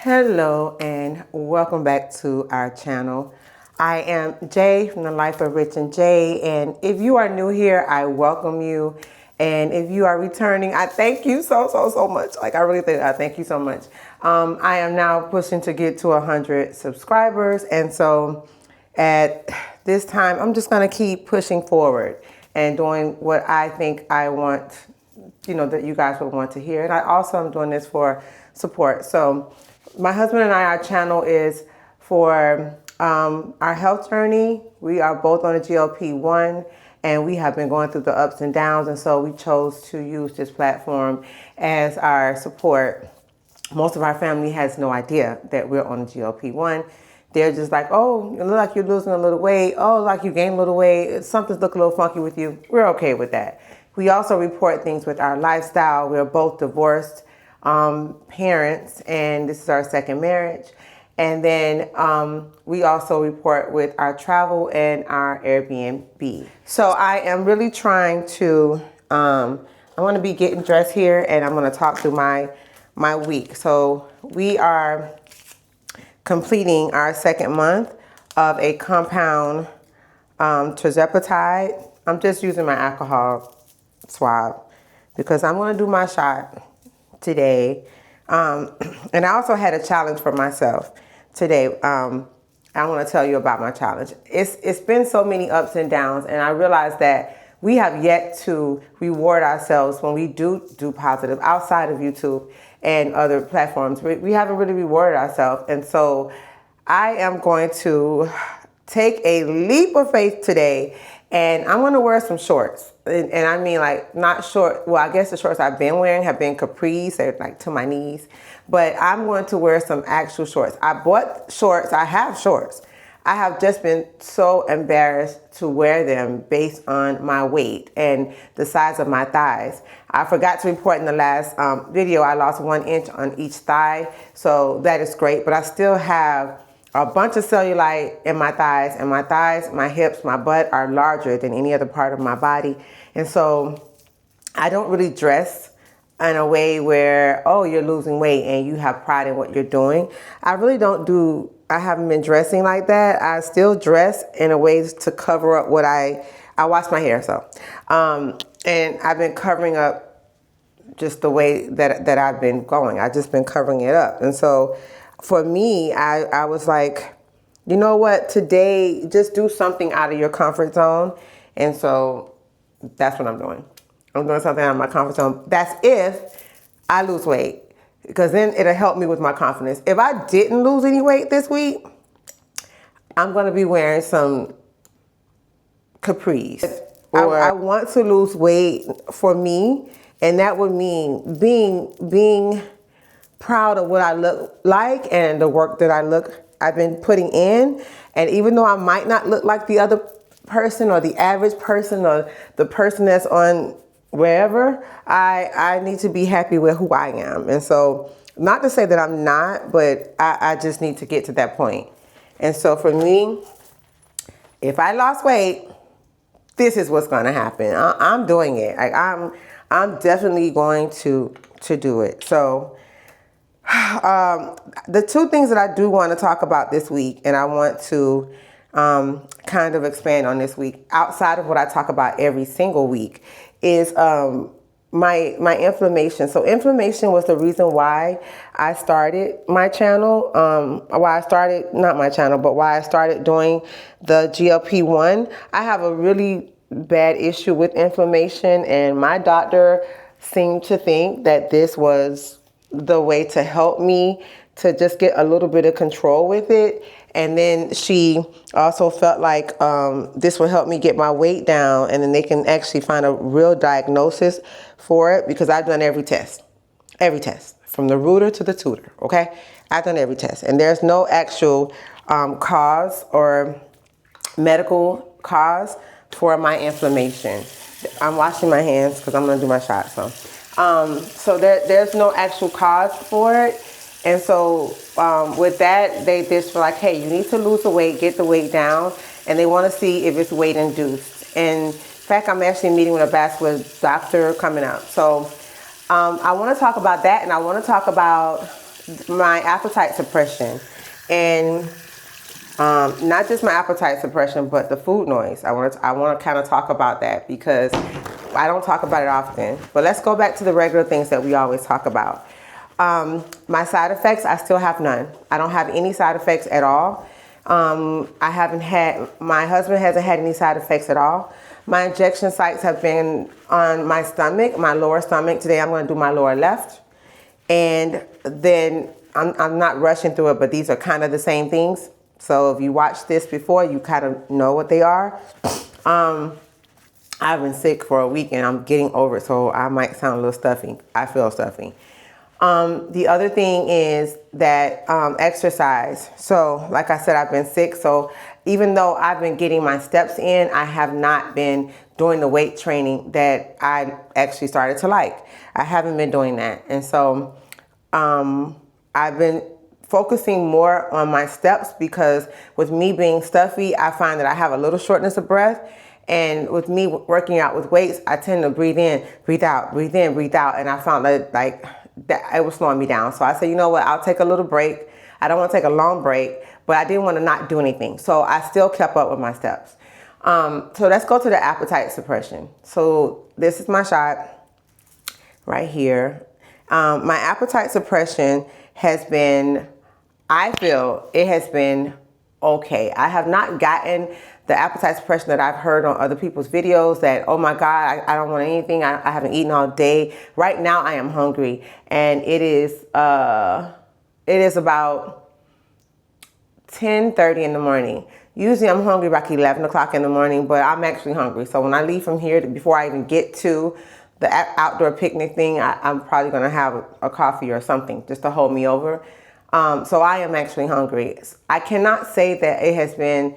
Hello and welcome back to our channel. I am Jay from The Life of Rich and Jay, and if you are new here, I welcome you. And if you are returning, I thank you so much. Like, I really think I thank you so much. I am now pushing to get to 100 subscribers, and so at this time, I'm just gonna keep pushing forward and doing what I think I want, that you guys would want to hear. And I also am doing this for support. So my husband and I, our channel is for our health journey. We are both on a GLP-1 and we have been going through the ups and downs. And so we chose to use this platform as our support. Most of our family has no idea that we're on a GLP-1. They're just like, oh, you look like you're losing a little weight. Oh, like you gained a little weight. Something's looking a little funky with you. We're okay with that. We also report things with our lifestyle. We're both divorced parents, and this is our second marriage. And then we also report with our travel and our Airbnb. So I am really trying to, I want to be getting dressed here, and I'm going to talk through my week. So we are completing our second month of a compound tirzepetide. I'm just using my alcohol swab because I'm going to do my shot today. And I also had a challenge for myself today. I want to tell you about my challenge. It's been so many ups and downs, and I realized that we have yet to reward ourselves when we do positive outside of YouTube and other platforms. We haven't really rewarded ourselves. And so I am going to take a leap of faith today, and I'm going to wear some shorts. And I mean, like, not short. Well, I guess the shorts I've been wearing have been capris. They're like to my knees. But I'm going to wear some actual shorts. I bought shorts. I have shorts. I have just been so embarrassed to wear them based on my weight and the size of my thighs. I forgot to report in the last video, I lost 1 inch on each thigh. So that is great. But I still have a bunch of cellulite in my thighs, and my hips, my butt are larger than any other part of my body. And so I don't really dress in a way where, oh, you're losing weight and you have pride in what you're doing. I really don't I haven't been dressing like that. I still dress in a way to cover up what I wash my hair, so. And I've been covering up just the way that I've been going. I've just been covering it up. And so for me, I was like, you know what, today, just do something out of your comfort zone. And so that's what I'm doing. I'm doing something out of my comfort zone. That's if I lose weight, because then it'll help me with my confidence. If I didn't lose any weight this week, I'm going to be wearing some capris. I want to lose weight for me, and that would mean being proud of what I look like and the work that I've been putting in. And even though I might not look like the other person or the average person or the person that's on wherever, I need to be happy with who I am. And so, not to say that I'm not, but I just need to get to that point. And so for me, if I lost weight, this is what's going to happen. I'm doing it. Like, I'm definitely going to do it. So the two things that I do want to talk about this week, and I want to kind of expand on this week outside of what I talk about every single week, is my inflammation. So inflammation was the reason why I started my channel, why I started doing the GLP-1. I have a really bad issue with inflammation, and my doctor seemed to think that this was the way to help me to just get a little bit of control with it. And then she also felt like this will help me get my weight down, and then they can actually find a real diagnosis for it, because I've done every test, from the rooter to the tutor, okay? I've done every test, and there's no actual cause or medical cause for my inflammation. I'm washing my hands because I'm gonna do my shot, so there's no actual cause for it. And so with that, they just were like, hey, you need to lose the weight, get the weight down, and they want to see if it's weight induced. And in fact, I'm actually meeting with a vascular doctor coming up. So I want to talk about that, and I want to talk about my appetite suppression. And not just my appetite suppression, but the food noise. I want to kind of talk about that because I don't talk about it often. But let's go back to the regular things that we always talk about. My side effects, I still have none. I don't have any side effects at all. My husband hasn't had any side effects at all. My injection sites have been on my stomach, my lower stomach. Today I'm going to do my lower left. And then I'm not rushing through it, but these are kind of the same things. So if you watched this before, you kind of know what they are. I've been sick for a week and I'm getting over it, so I might sound a little stuffy. I feel stuffy. The other thing is that exercise. So like I said, I've been sick. So even though I've been getting my steps in, I have not been doing the weight training that I actually started to like. I haven't been doing that. And so I've been focusing more on my steps because with me being stuffy, I find that I have a little shortness of breath. And with me working out with weights, I tend to breathe in, breathe out, breathe in, breathe out. And I found that that it was slowing me down. So I said, you know what, I'll take a little break. I don't want to take a long break, but I didn't want to not do anything. So I still kept up with my steps. So let's go to the appetite suppression. So this is my shot right here. My appetite suppression has been, I feel it has been okay. I have not gotten the appetite suppression that I've heard on other people's videos that, oh my God, I don't want anything. I haven't eaten all day. Right now I am hungry, and it is about 10:30 in the morning. Usually I'm hungry by 11 o'clock in the morning, but I'm actually hungry. So when I leave from here, before I even get to the outdoor picnic thing, I'm probably gonna have a coffee or something just to hold me over. So I am actually hungry. I cannot say that it has been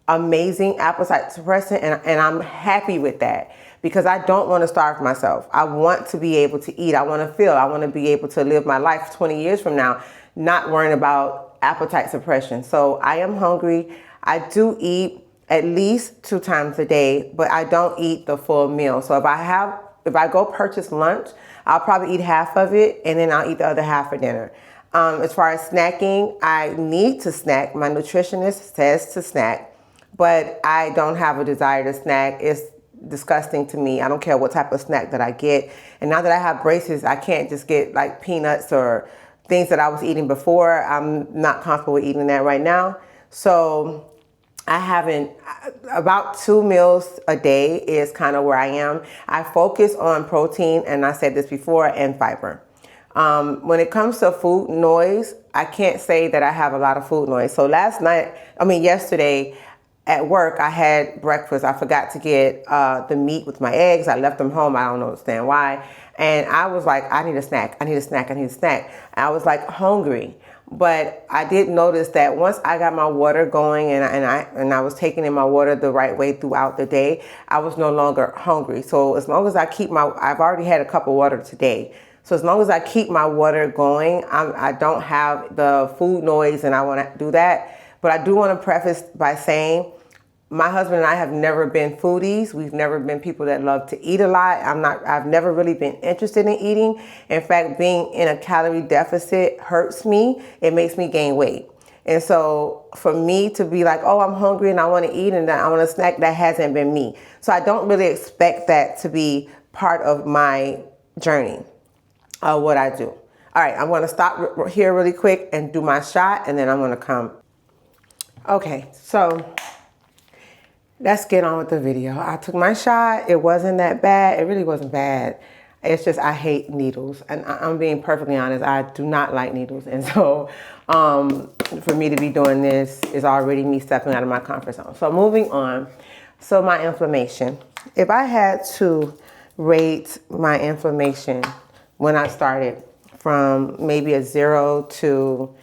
amazing appetite suppressant, and I'm happy with that because I don't want to starve myself. I want to be able to eat. I want to be able to live my life 20 years from now, not worrying about appetite suppression. So I am hungry. I do eat at least 2 times a day, but I don't eat the full meal. So if I go purchase lunch, I'll probably eat half of it and then I'll eat the other half for dinner. As far as snacking, I need to snack. My nutritionist says to snack, but I don't have a desire to snack. It's disgusting to me. I don't care what type of snack that I get. And now that I have braces, I can't just get like peanuts or things that I was eating before. I'm not comfortable with eating that right now. So I haven't, about 2 meals a day is kind of where I am. I focus on protein, and I said this before, and fiber. When it comes to food noise, I can't say that I have a lot of food noise. So yesterday at work, I had breakfast. I forgot to get the meat with my eggs. I left them home. I don't understand why. And I was like, I need a snack. I need a snack. I need a snack. I was like hungry. But I did notice that once I got my water going and I was taking in my water the right way throughout the day, I was no longer hungry. So as long as I've already had a cup of water today. So as long as I keep my water going, I don't have the food noise, and I want to do that. But I do want to preface by saying my husband and I have never been foodies. We've never been people that love to eat a lot. I've never really been interested in eating. In fact, being in a calorie deficit hurts me. It makes me gain weight. And so for me to be like, oh, I'm hungry and I want to eat and I want to snack, that hasn't been me. So I don't really expect that to be part of my journey of what I do. All right, I'm going to stop here really quick and do my shot, and then I'm going to come. Okay, so let's get on with the video. I took my shot. It wasn't that bad. It really wasn't bad. It's just I hate needles. And I'm being perfectly honest. I do not like needles. And so for me to be doing this is already me stepping out of my comfort zone. So moving on. So my inflammation. If I had to rate my inflammation when I started from maybe a 0 to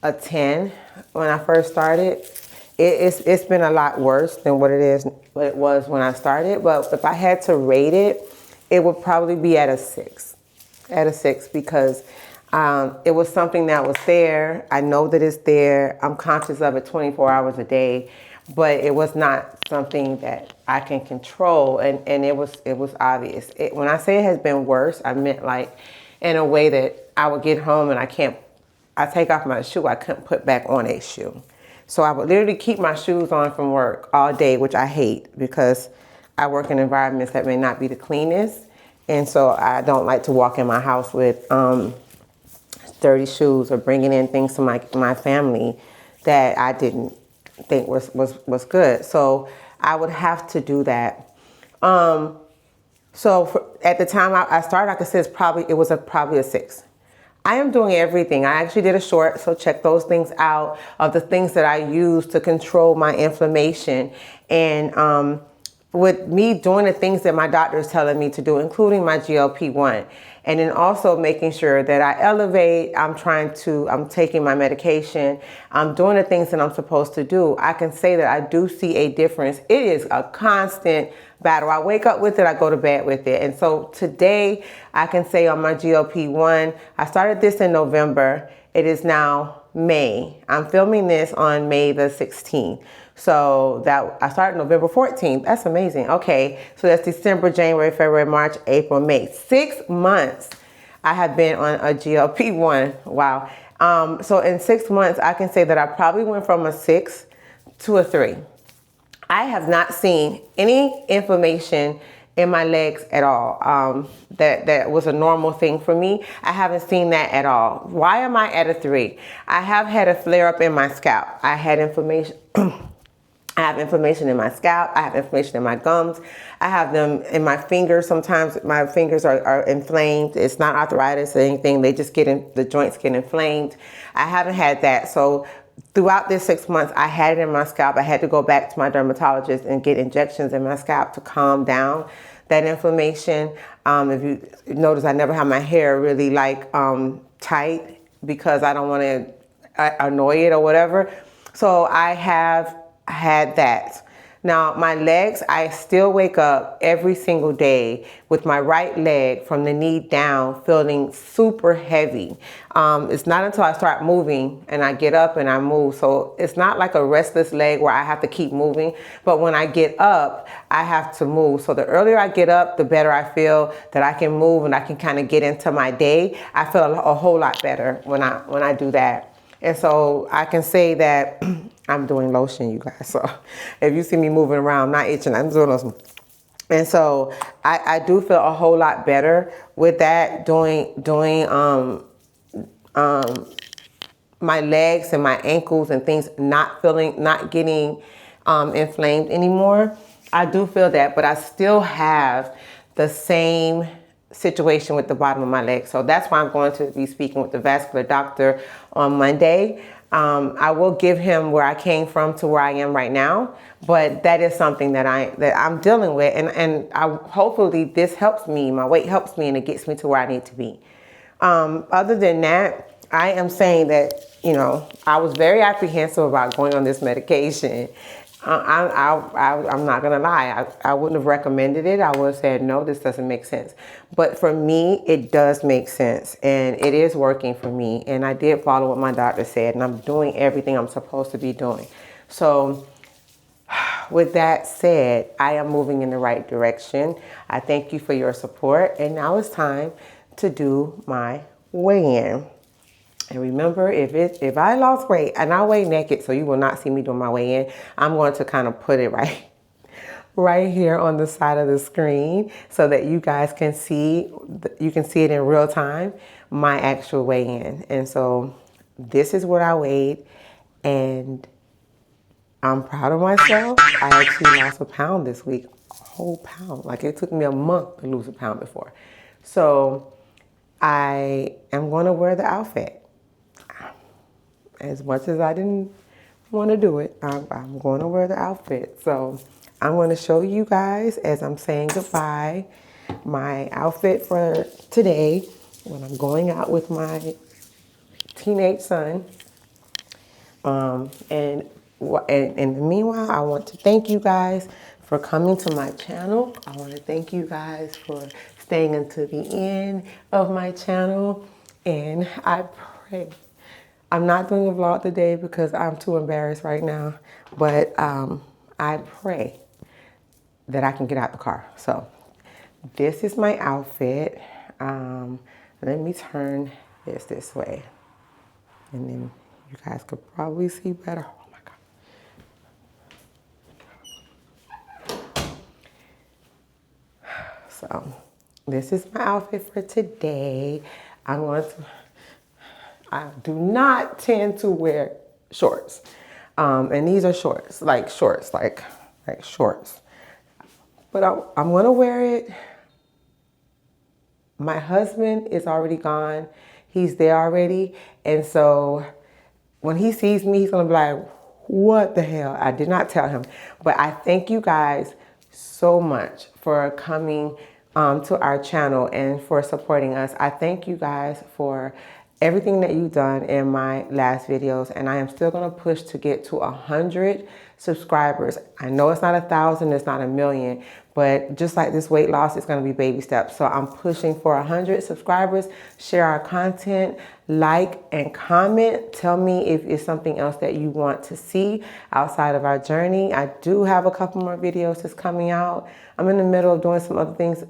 a 10 when I first started, it's been a lot worse than what it was when I started. But if I had to rate it, it would probably be at a 6. At a 6 because it was something that was there. I know that it's there. I'm conscious of it 24 hours a day, but it was not something that I can control, and it was obvious. When I say it has been worse, I meant like in a way that I would get home and I take off my shoe, I couldn't put back on a shoe. So I would literally keep my shoes on from work all day, which I hate because I work in environments that may not be the cleanest. And so I don't like to walk in my house with dirty shoes or bringing in things to my family that I didn't think was good. So I would have to do that. At the time I started, I could say it was probably a 6. I am doing everything. I actually did a short, so check those things out, of the things that I use to control my inflammation. And with me doing the things that my doctor is telling me to do, including my GLP-1, and then also making sure that I elevate, I'm taking my medication, I'm doing the things that I'm supposed to do, I can say that I do see a difference. It is a constant battle. I wake up with it, I go to bed with it. And so today I can say on my GLP-1, I started this in November. It is now May. I'm filming this on May the 16th. So that I started November 14th. That's amazing. Okay. So that's December, January, February, March, April, May. 6 months I have been on a GLP-1. Wow. So in 6 months, I can say that I probably went from a 6 to a 3. I have not seen any inflammation in my legs at all. That was a normal thing for me. I haven't seen that at all. Why am I at a 3? I have had a flare up in my scalp. I had inflammation. I have inflammation in my scalp. I have inflammation in my gums. I have them in my fingers. Sometimes my fingers are inflamed. It's not arthritis or anything. They just the joints get inflamed. I haven't had that. So throughout this 6 months, I had it in my scalp. I had to go back to my dermatologist and get injections in my scalp to calm down that inflammation. If you notice, I never have my hair really tight because I don't want to annoy it or whatever. So I have had that. Now my legs, I still wake up every single day with my right leg from the knee down feeling super heavy. It's not until I start moving and I get up and I move. So it's not like a restless leg where I have to keep moving, but when I get up, I have to move. So the earlier I get up, the better I feel that I can move and I can kind of get into my day. I feel a whole lot better when I do that. And so I can say that I'm doing lotion, you guys. So if you see me moving around, I'm not itching, I'm doing lotion. And so I do feel a whole lot better with that, doing my legs and my ankles and things not getting inflamed anymore. I do feel that, but I still have the same situation with the bottom of my leg. So that's why I'm going to be speaking with the vascular doctor on Monday. I will give him where I came from to where I am right now, but that is something that I'm dealing with, and hopefully this helps me. My weight helps me, and it gets me to where I need to be. Other than that, I am saying that I was very apprehensive about going on this medication. I'm not gonna lie. I wouldn't have recommended it. I would have said, no, this doesn't make sense. But for me, it does make sense, and it is working for me. And I did follow what my doctor said, and I'm doing everything I'm supposed to be doing. So with that said, I am moving in the right direction. I thank you for your support, and now it's time to do my weigh-in. And remember, if I lost weight, and I weigh naked, so you will not see me doing my weigh-in, I'm going to kind of put it right here on the side of the screen so that you guys can see, you can see it in real time, my actual weigh-in. And so this is what I weighed, and I'm proud of myself. I actually lost a pound this week, a whole pound. Like, it took me a month to lose a pound before. So I am going to wear the outfit. As much as I didn't want to do it, I'm going to wear the outfit. So I'm going to show you guys as I'm saying goodbye my outfit for today when I'm going out with my teenage son. And in the meanwhile, I want to thank you guys for coming to my channel. I want to thank you guys for staying until the end of my channel. And I pray. I'm not doing a vlog today because I'm too embarrassed right now, but I pray that I can get out the car. So this is my outfit. Let me turn is this way. And then you guys could probably see better. Oh my God. So this is my outfit for today. I do not tend to wear shorts. And these are shorts, like shorts. But I'm gonna wear it. My husband is already gone. He's there already. And so when he sees me, he's gonna be like, what the hell? I did not tell him. But I thank you guys so much for coming to our channel and for supporting us. I thank you guys for everything that you've done in my last videos, and I am still gonna push to get to 100 subscribers. I know it's not 1,000, it's not 1,000,000, but just like this weight loss, it's gonna be baby steps. So I'm pushing for 100 subscribers. Share our content, like and comment. Tell me if it's something else that you want to see outside of our journey. I do have a couple more videos that's coming out. I'm in the middle of doing some other things,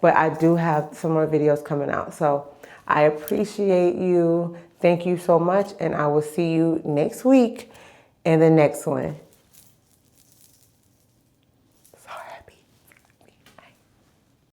but I do have some more videos coming out. So I appreciate you. Thank you so much. And I will see you next week in the next one.